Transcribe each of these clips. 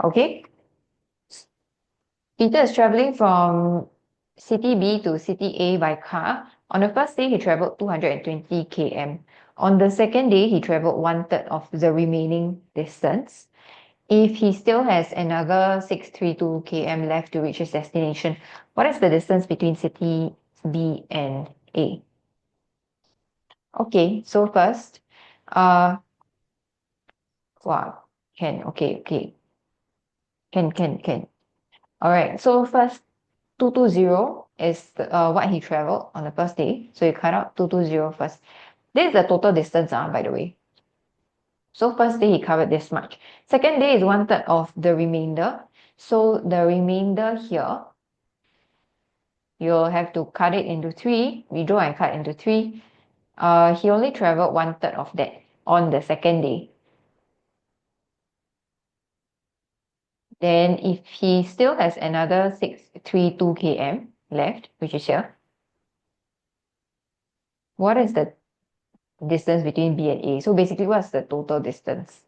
Okay. Peter is traveling from city B to city A by car. On the first day, he traveled 220 km. On the second day, he traveled 1/3 of the remaining distance. If he still has another 632 km left to reach his destination, what is the distance between city B and A? Okay, so first, wow, okay. Can. All right, so first, 220 is what he traveled on the first day. So you cut out 220 first. This is the total distance, by the way. So first day he covered this much. Second day is 1/3 of the remainder. So the remainder here, you'll have to cut it into 3. We draw and cut into 3. He only traveled 1/3 of that on the second day. Then if he still has another 632 km left, which is here, what is the distance between B and A? So basically, what's the total distance?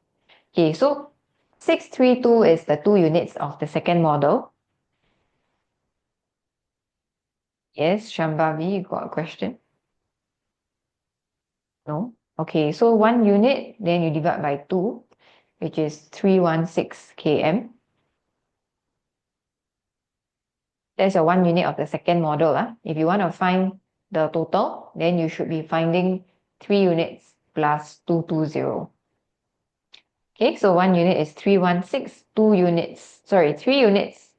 Okay, so 632 is the 2 units of the second model. Yes, Shambhavi, you got a question? No? Okay, so 1 unit, then you divide by 2, which is 316 km. That's your 1 unit of the second model. If you want to find the total, then you should be finding 3 units plus 220. Okay, so 1 unit is 316, 3 units.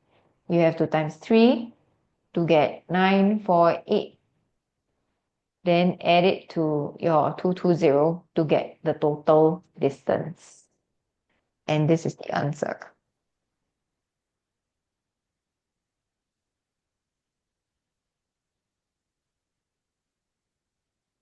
You have to times 3 to get 948. Then add it to your 220 to get the total distance. And this is the answer.